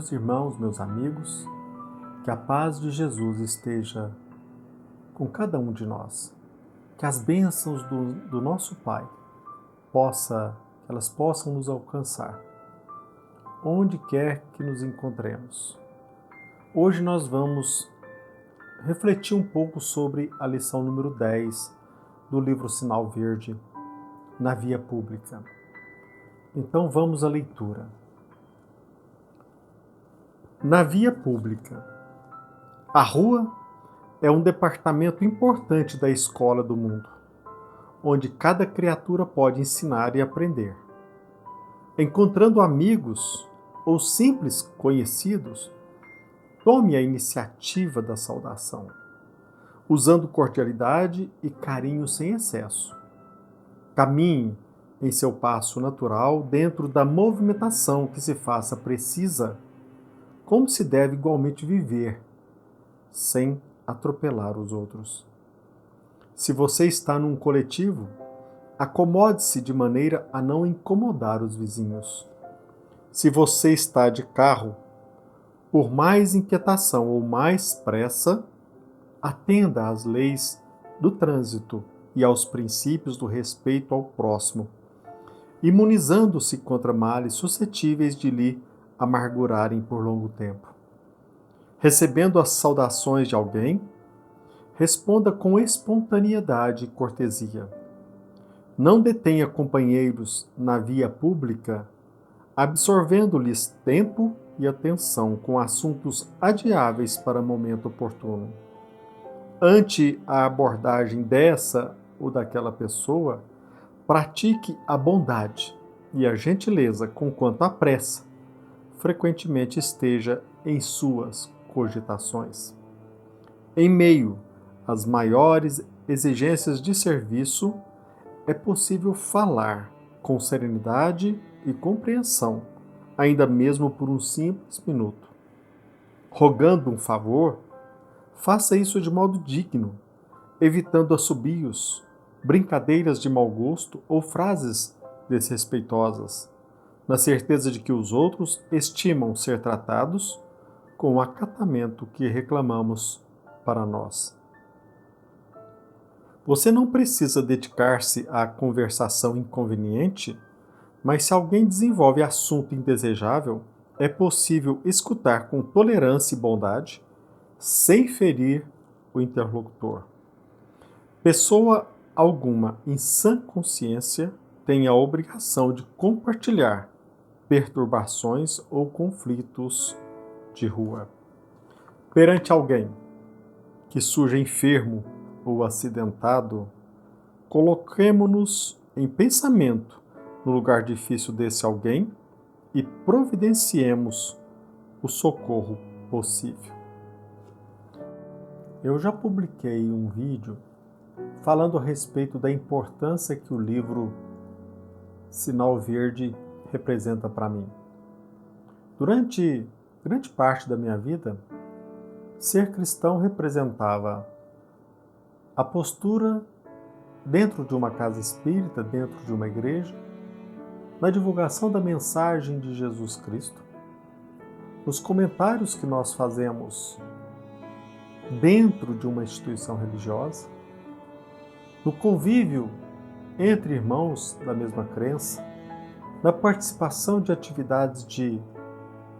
Meus irmãos, meus amigos, que a paz de Jesus esteja com cada um de nós. Que as bênçãos do nosso Pai elas possam nos alcançar, onde quer que nos encontremos. Hoje nós vamos refletir um pouco sobre a lição número 10 do livro Sinal Verde, na via pública. Então vamos à leitura. Na via pública. A rua é um departamento importante da escola do mundo, onde cada criatura pode ensinar e aprender. Encontrando amigos ou simples conhecidos, tome a iniciativa da saudação, usando cordialidade e carinho sem excesso. Caminhe em seu passo natural dentro da movimentação que se faça precisa, como se deve igualmente viver, sem atropelar os outros. Se você está num coletivo, acomode-se de maneira a não incomodar os vizinhos. Se você está de carro, por mais inquietação ou mais pressa, atenda às leis do trânsito e aos princípios do respeito ao próximo, imunizando-se contra males suscetíveis de lhe amargurarem por longo tempo. Recebendo as saudações de alguém, responda com espontaneidade e cortesia. Não detenha companheiros na via pública, absorvendo-lhes tempo e atenção com assuntos adiáveis para momento oportuno. Ante a abordagem dessa ou daquela pessoa, pratique a bondade e a gentileza conquanto a pressa frequentemente esteja em suas cogitações. Em meio às maiores exigências de serviço, é possível falar com serenidade e compreensão, ainda mesmo por um simples minuto. Rogando um favor, faça isso de modo digno, evitando assobios, brincadeiras de mau gosto ou frases desrespeitosas, na certeza de que os outros estimam ser tratados com o acatamento que reclamamos para nós. Você não precisa dedicar-se à conversação inconveniente, mas se alguém desenvolve assunto indesejável, é possível escutar com tolerância e bondade, sem ferir o interlocutor. Pessoa alguma em sã consciência tem a obrigação de compartilhar perturbações ou conflitos de rua. Perante alguém que surja enfermo ou acidentado, coloquemo-nos em pensamento no lugar difícil desse alguém e providenciemos o socorro possível. Eu já publiquei um vídeo falando a respeito da importância que o livro Sinal Verde representa para mim. Durante grande parte da minha vida, ser cristão representava a postura dentro de uma casa espírita, dentro de uma igreja, na divulgação da mensagem de Jesus Cristo, nos comentários que nós fazemos dentro de uma instituição religiosa, no convívio entre irmãos da mesma crença, na participação de atividades de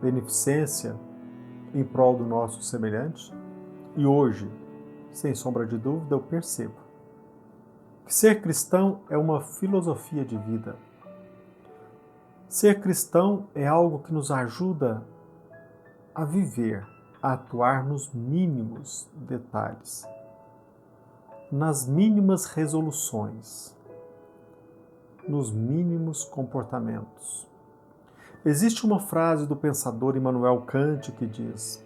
beneficência em prol do nosso semelhante. E hoje, sem sombra de dúvida, eu percebo que ser cristão é uma filosofia de vida. Ser cristão é algo que nos ajuda a viver, a atuar nos mínimos detalhes, nas mínimas resoluções, nos mínimos comportamentos. Existe uma frase do pensador Immanuel Kant que diz: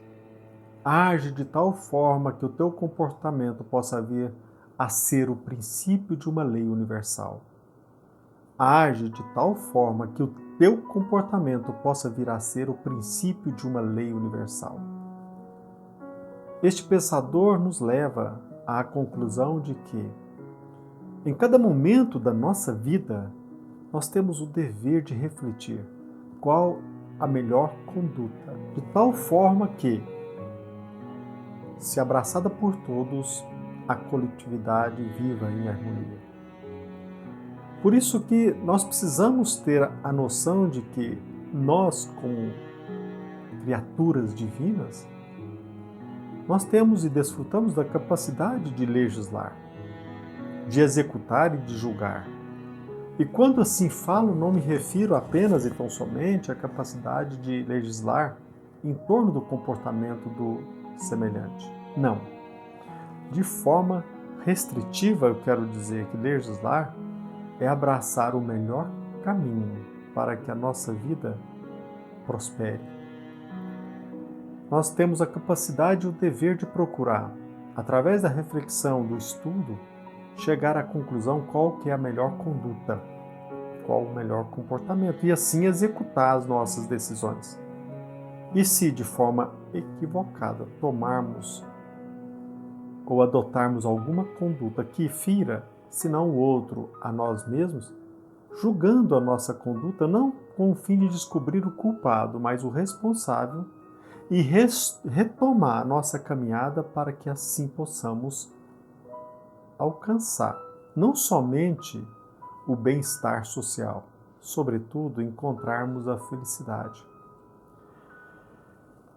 age de tal forma que o teu comportamento possa vir a ser o princípio de uma lei universal. Age de tal forma que o teu comportamento possa vir a ser o princípio de uma lei universal. Este pensador nos leva à conclusão de que, em cada momento da nossa vida, nós temos o dever de refletir qual a melhor conduta de tal forma que, se abraçada por todos, a coletividade viva em harmonia. Por isso que nós precisamos ter a noção de que nós, como criaturas divinas, nós temos e desfrutamos da capacidade de legislar, de executar e de julgar. E quando assim falo, não me refiro apenas e tão somente à capacidade de legislar em torno do comportamento do semelhante. Não. De forma restritiva, eu quero dizer que legislar é abraçar o melhor caminho para que a nossa vida prospere. Nós temos a capacidade e o dever de procurar, através da reflexão, do estudo, chegar à conclusão qual que é a melhor conduta, qual o melhor comportamento, e assim executar as nossas decisões. E se de forma equivocada tomarmos ou adotarmos alguma conduta que fira, se não o outro, a nós mesmos, julgando a nossa conduta não com o fim de descobrir o culpado, mas o responsável, e retomar a nossa caminhada para que assim possamos alcançar não somente o bem-estar social, sobretudo encontrarmos a felicidade.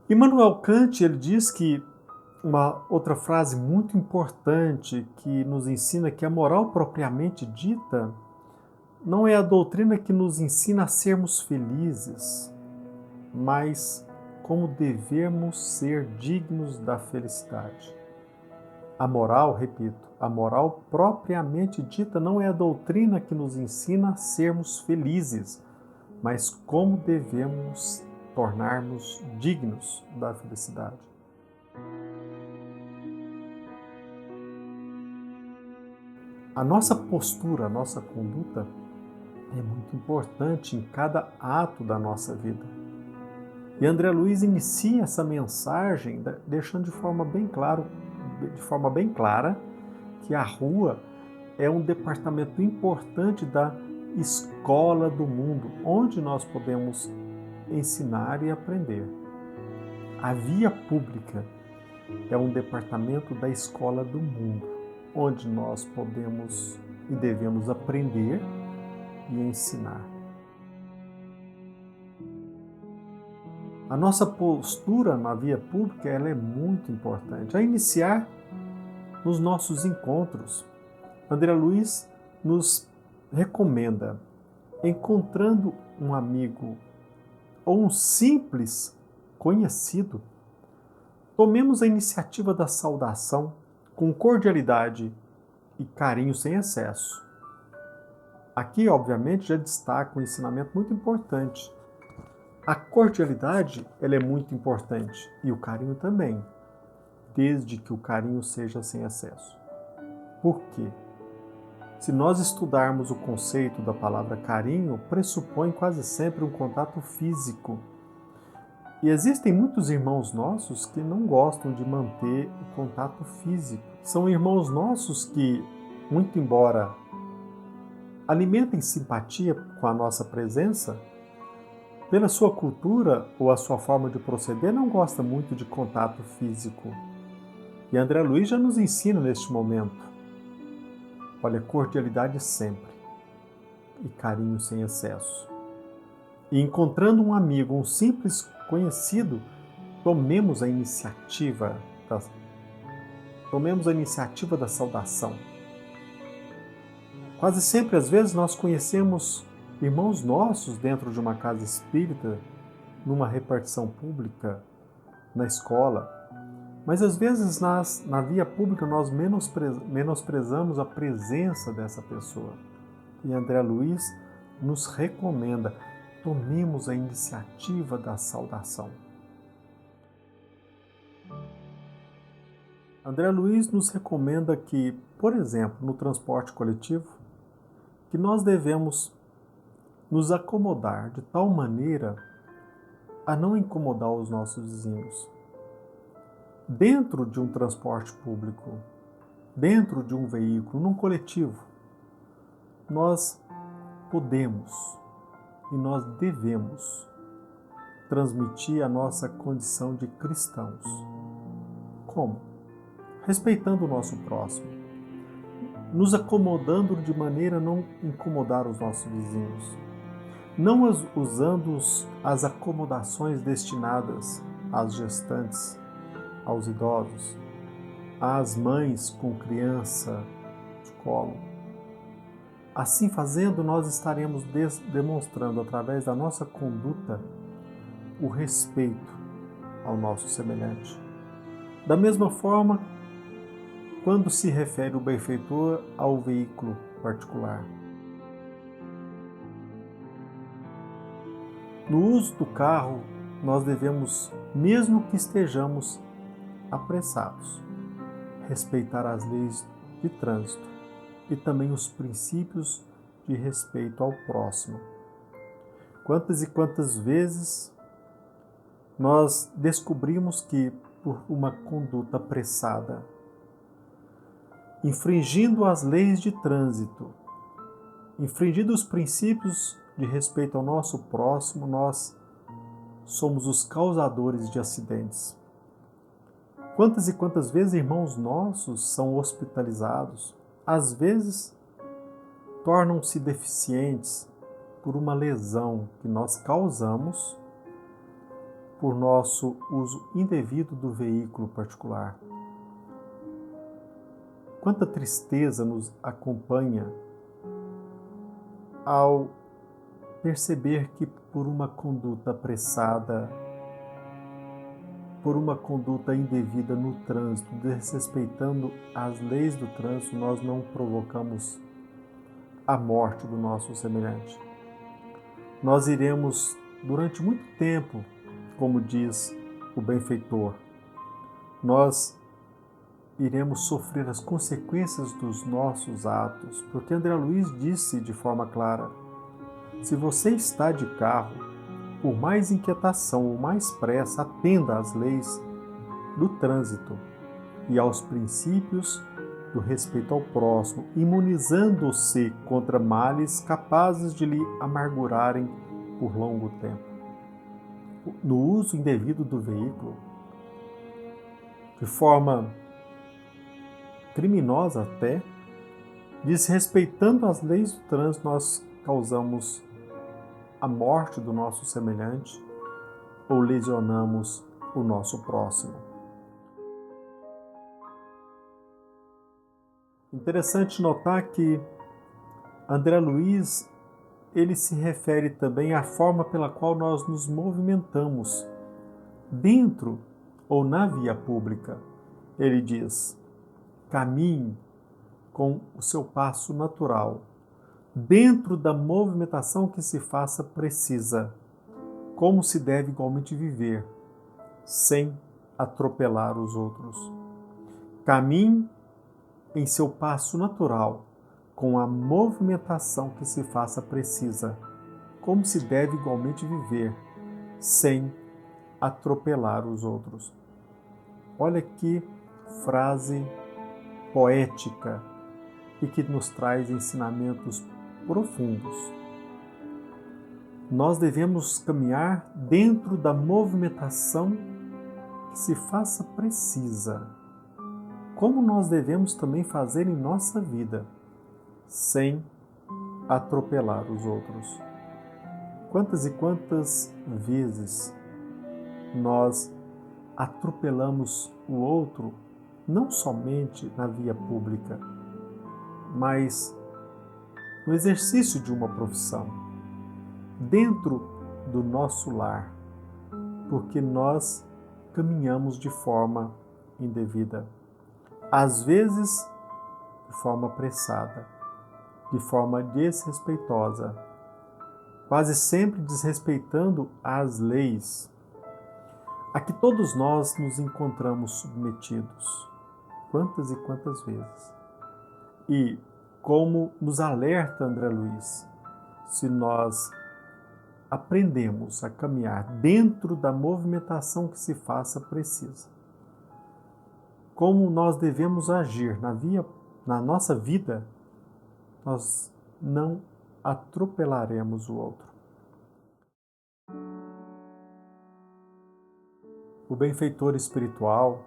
Immanuel Kant, ele diz que uma outra frase muito importante que nos ensina que a moral propriamente dita não é a doutrina que nos ensina a sermos felizes, mas como devemos ser dignos da felicidade. A moral, repito, a moral propriamente dita não é a doutrina que nos ensina a sermos felizes, mas como devemos tornar-nos dignos da felicidade. A nossa postura, a nossa conduta é muito importante em cada ato da nossa vida. E André Luiz inicia essa mensagem deixando de forma bem clara que a rua é um departamento importante da escola do mundo, onde nós podemos ensinar e aprender. A via pública é um departamento da escola do mundo, onde nós podemos e devemos aprender e ensinar. A nossa postura na via pública ela é muito importante. A iniciar nos nossos encontros. André Luiz nos recomenda, encontrando um amigo ou um simples conhecido, tomemos a iniciativa da saudação com cordialidade e carinho sem excesso. Aqui, obviamente, já destaca um ensinamento muito importante. A cordialidade ela é muito importante e o carinho também, desde que o carinho seja sem excesso. Por quê? Se nós estudarmos o conceito da palavra carinho, pressupõe quase sempre um contato físico. E existem muitos irmãos nossos que não gostam de manter o contato físico. São irmãos nossos que, muito embora alimentem simpatia com a nossa presença, pela sua cultura ou a sua forma de proceder, não gosta muito de contato físico. E André Luiz já nos ensina neste momento. Olha, cordialidade sempre e carinho sem excesso. E encontrando um amigo, um simples conhecido, tomemos a iniciativa da saudação. Quase sempre, às vezes, nós conhecemos irmãos nossos dentro de uma casa espírita, numa repartição pública, na escola, mas às vezes na via pública nós menosprezamos a presença dessa pessoa. E André Luiz nos recomenda, tomemos a iniciativa da saudação. André Luiz nos recomenda que, por exemplo, no transporte coletivo, que nós devemos nos acomodar de tal maneira a não incomodar os nossos vizinhos. Dentro de um transporte público, dentro de um veículo, num coletivo, nós podemos e nós devemos transmitir a nossa condição de cristãos. Como? Respeitando o nosso próximo, nos acomodando de maneira a não incomodar os nossos vizinhos, não usando as acomodações destinadas às gestantes, aos idosos, às mães com criança de colo. Assim fazendo, nós estaremos demonstrando através da nossa conduta o respeito ao nosso semelhante. Da mesma forma, quando se refere o benfeitor ao veículo particular. No uso do carro, nós devemos, mesmo que estejamos apressados, respeitar as leis de trânsito e também os princípios de respeito ao próximo. Quantas e quantas vezes nós descobrimos que, por uma conduta apressada, infringindo as leis de trânsito, infringindo os princípios de respeito ao nosso próximo, nós somos os causadores de acidentes. Quantas e quantas vezes irmãos nossos são hospitalizados, às vezes tornam-se deficientes por uma lesão que nós causamos por nosso uso indevido do veículo particular. Quanta tristeza nos acompanha ao perceber que por uma conduta apressada, por uma conduta indevida no trânsito, desrespeitando as leis do trânsito, nós não provocamos a morte do nosso semelhante. Nós iremos, durante muito tempo, como diz o benfeitor, nós iremos sofrer as consequências dos nossos atos, porque André Luiz disse de forma clara: se você está de carro, por mais inquietação ou mais pressa, atenda às leis do trânsito e aos princípios do respeito ao próximo, imunizando-se contra males capazes de lhe amargurarem por longo tempo. No uso indevido do veículo, de forma criminosa até, desrespeitando as leis do trânsito, nós causamos a morte do nosso semelhante ou lesionamos o nosso próximo. Interessante notar que André Luiz, ele se refere também à forma pela qual nós nos movimentamos dentro ou na via pública. Ele diz: caminhe com o seu passo natural, dentro da movimentação que se faça precisa, como se deve igualmente viver, sem atropelar os outros. Caminhe em seu passo natural, com a movimentação que se faça precisa, como se deve igualmente viver, sem atropelar os outros. Olha que frase poética e que nos traz ensinamentos profundos. Nós devemos caminhar dentro da movimentação que se faça precisa, como nós devemos também fazer em nossa vida, sem atropelar os outros. Quantas e quantas vezes nós atropelamos o outro, não somente na via pública, mas no exercício de uma profissão, dentro do nosso lar, porque nós caminhamos de forma indevida, às vezes de forma apressada, de forma desrespeitosa, quase sempre desrespeitando as leis a que todos nós nos encontramos submetidos. Quantas e quantas vezes? E, como nos alerta André Luiz, se nós aprendemos a caminhar dentro da movimentação que se faça precisa, como nós devemos agir na nossa vida, nós não atropelaremos o outro. O benfeitor espiritual,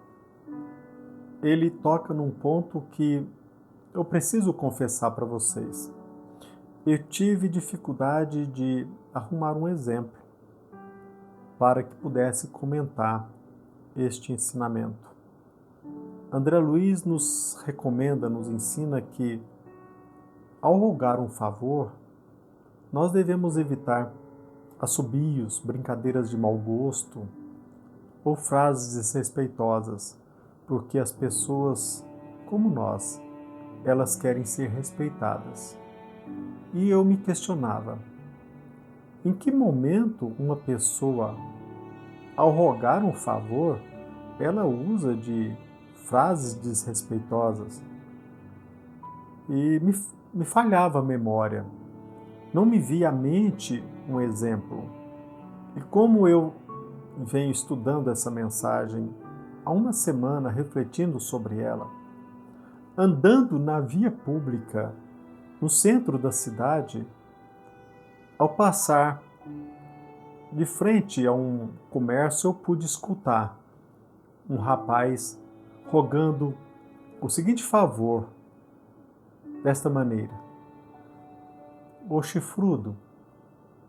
ele toca num ponto que eu preciso confessar para vocês. Eu tive dificuldade de arrumar um exemplo para que pudesse comentar este ensinamento. André Luiz nos recomenda, nos ensina que, ao rogar um favor, nós devemos evitar assobios, brincadeiras de mau gosto ou frases desrespeitosas, porque as pessoas, como nós, elas querem ser respeitadas. E eu me questionava, em que momento uma pessoa, ao rogar um favor, ela usa de frases desrespeitosas? E me falhava a memória. Não me via à mente um exemplo. E como eu venho estudando essa mensagem há uma semana, refletindo sobre ela, andando na via pública, no centro da cidade, ao passar de frente a um comércio, eu pude escutar um rapaz rogando o seguinte favor, desta maneira: Ô chifrudo,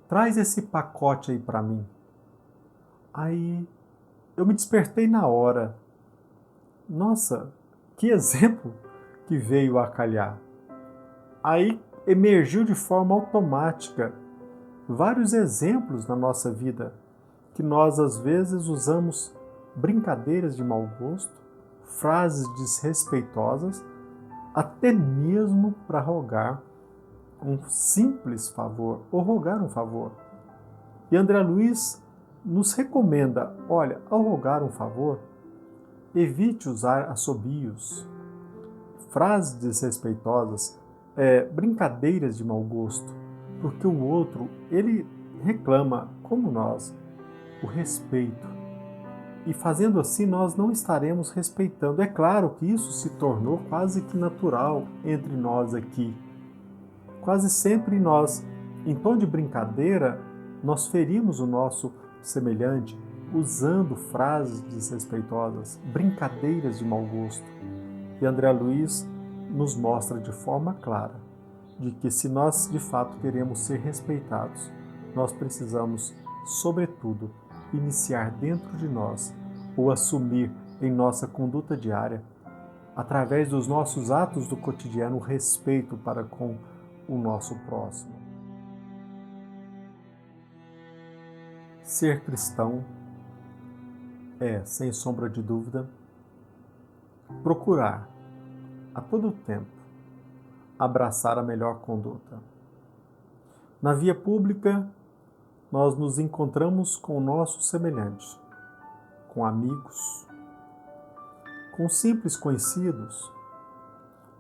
traz esse pacote aí para mim. Aí eu me despertei na hora. Nossa, que exemplo que veio a calhar. Aí emergiu de forma automática vários exemplos na nossa vida que nós às vezes usamos brincadeiras de mau gosto, frases desrespeitosas, até mesmo para rogar um simples favor ou rogar um favor. E André Luiz nos recomenda, olha, ao rogar um favor, evite usar assobios, frases desrespeitosas, brincadeiras de mau gosto, porque o outro, ele reclama, como nós, o respeito. E fazendo assim, nós não estaremos respeitando. É claro que isso se tornou quase que natural entre nós aqui. Quase sempre nós, em tom de brincadeira, nós ferimos o nosso semelhante usando frases desrespeitosas, brincadeiras de mau gosto. E André Luiz nos mostra de forma clara de que se nós de fato queremos ser respeitados, nós precisamos, sobretudo, iniciar dentro de nós ou assumir em nossa conduta diária, através dos nossos atos do cotidiano, o respeito para com o nosso próximo. Ser cristão é, sem sombra de dúvida, procurar, a todo tempo, abraçar a melhor conduta. Na via pública, nós nos encontramos com o nosso semelhante, com amigos, com simples conhecidos.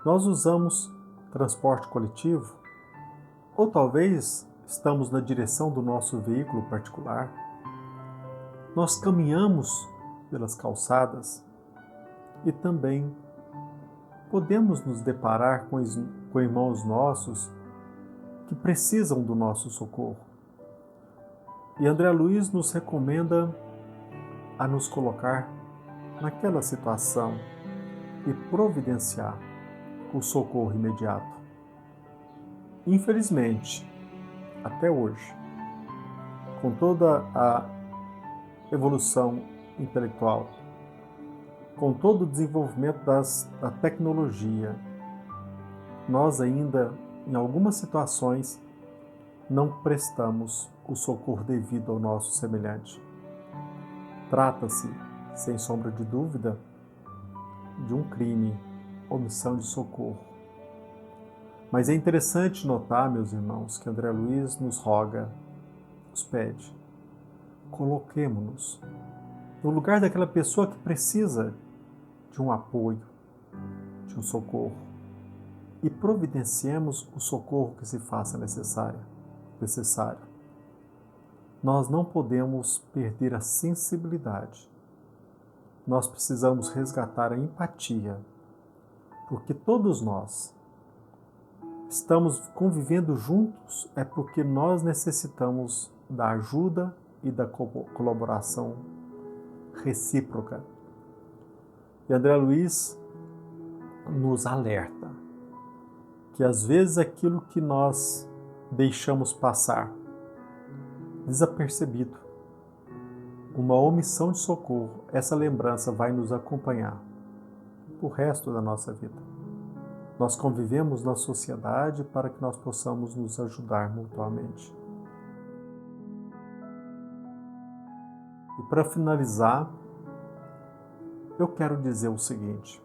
Nós usamos transporte coletivo, ou talvez estamos na direção do nosso veículo particular. Nós caminhamos pelas calçadas e também podemos nos deparar com irmãos nossos que precisam do nosso socorro. E André Luiz nos recomenda a nos colocar naquela situação e providenciar o socorro imediato. Infelizmente, até hoje, com toda a evolução intelectual, com todo o desenvolvimento da tecnologia, nós ainda, em algumas situações, não prestamos o socorro devido ao nosso semelhante. Trata-se, sem sombra de dúvida, de um crime, omissão de socorro. Mas é interessante notar, meus irmãos, que André Luiz nos roga, nos pede, coloquemo-nos no lugar daquela pessoa que precisa de um apoio, de um socorro, e providenciemos o socorro que se faça necessário. Nós não podemos perder a sensibilidade. Nós precisamos resgatar a empatia, porque todos nós estamos convivendo juntos é porque nós necessitamos da ajuda e da colaboração recíproca. E André Luiz nos alerta que às vezes aquilo que nós deixamos passar desapercebido, uma omissão de socorro, essa lembrança vai nos acompanhar o resto da nossa vida. Nós convivemos na sociedade para que nós possamos nos ajudar mutuamente. E para finalizar, eu quero dizer o seguinte: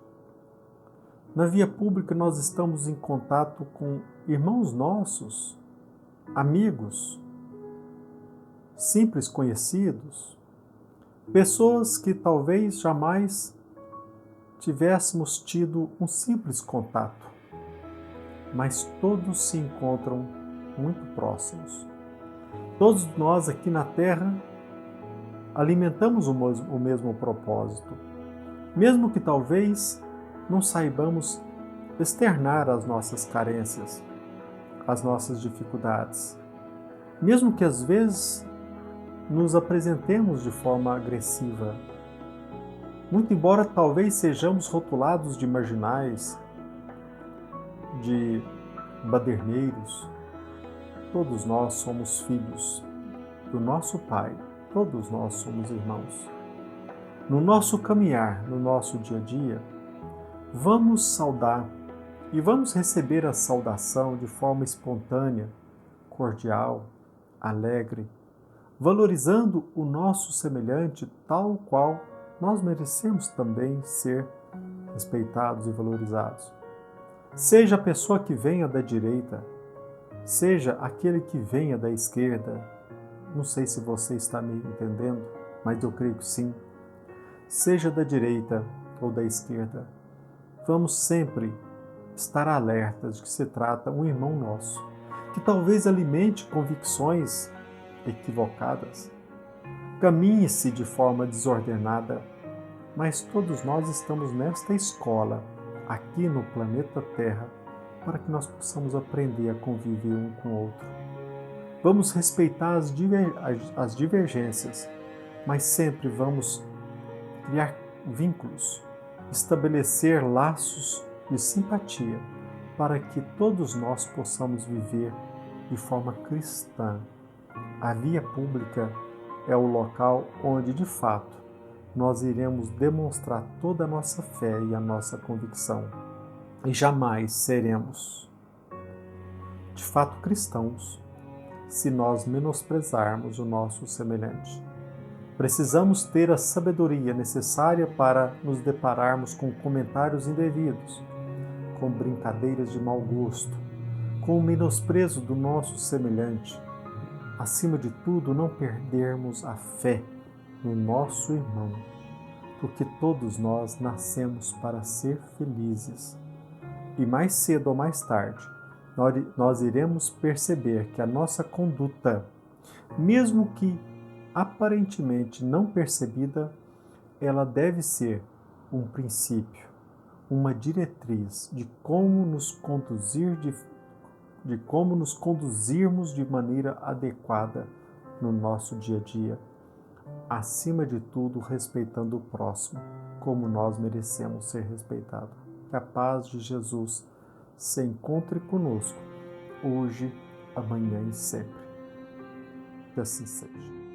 na via pública nós estamos em contato com irmãos nossos, amigos, simples conhecidos, pessoas que talvez jamais tivéssemos tido um simples contato, mas todos se encontram muito próximos. Todos nós aqui na Terra alimentamos o mesmo propósito, mesmo que talvez não saibamos externar as nossas carências, as nossas dificuldades, mesmo que às vezes nos apresentemos de forma agressiva. Muito embora talvez sejamos rotulados de marginais, de baderneiros, todos nós somos filhos do nosso Pai, todos nós somos irmãos. No nosso caminhar, no nosso dia a dia, vamos saudar e vamos receber a saudação de forma espontânea, cordial, alegre, valorizando o nosso semelhante tal qual nós merecemos também ser respeitados e valorizados. Seja a pessoa que venha da direita, seja aquele que venha da esquerda, não sei se você está me entendendo, mas eu creio que sim. Seja da direita ou da esquerda, vamos sempre estar alertas de que se trata um irmão nosso, que talvez alimente convicções equivocadas, caminhe-se de forma desordenada, mas todos nós estamos nesta escola, aqui no planeta Terra, para que nós possamos aprender a conviver um com o outro. Vamos respeitar as divergências, mas sempre vamos criar vínculos, estabelecer laços de simpatia, para que todos nós possamos viver de forma cristã. A via pública é o local onde, de fato, nós iremos demonstrar toda a nossa fé e a nossa convicção. E jamais seremos, de fato, cristãos se nós menosprezarmos o nosso semelhante. Precisamos ter a sabedoria necessária para nos depararmos com comentários indevidos, com brincadeiras de mau gosto, com o menosprezo do nosso semelhante. Acima de tudo, não perdermos a fé no nosso irmão, porque todos nós nascemos para ser felizes. E mais cedo ou mais tarde, nós iremos perceber que a nossa conduta, mesmo que aparentemente não percebida, ela deve ser um princípio, uma diretriz de como nos conduzirmos de maneira adequada no nosso dia a dia, acima de tudo respeitando o próximo, como nós merecemos ser respeitados. Que a paz de Jesus se encontre conosco, hoje, amanhã e sempre. Que assim seja.